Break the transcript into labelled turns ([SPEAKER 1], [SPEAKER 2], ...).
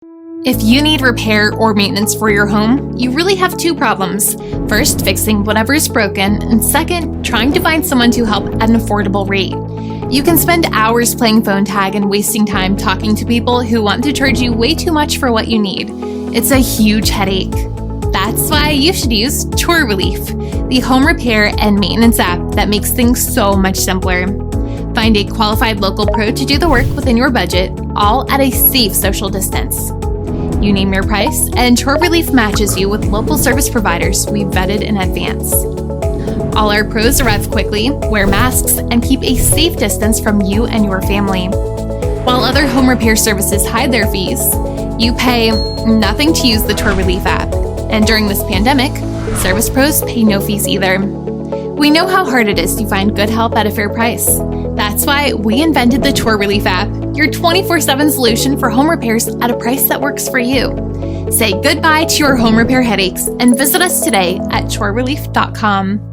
[SPEAKER 1] If you need repair or maintenance for your home, you really have two problems. First, fixing whatever is broken, and second, trying to find someone to help at an affordable rate. You can spend hours playing phone tag and wasting time talking to people who want to charge you way too much for what you need. It's a huge headache. That's why you should use ChoreRelief, the home repair and maintenance app that makes things so much simpler. Find a qualified local pro to do the work within your budget, all at a safe social distance. You name your price, and ChoreRelief matches you with local service providers we vetted in advance. All our pros arrive quickly, wear masks, and keep a safe distance from you and your family. While other home repair services hide their fees, you pay nothing to use the ChoreRelief app. And during this pandemic, service pros pay no fees either. We know how hard it is to find good help at a fair price. That's why we invented the ChoreRelief app, your 24/7 solution for home repairs at a price that works for you. Say goodbye to your home repair headaches and visit us today at chorerelief.com.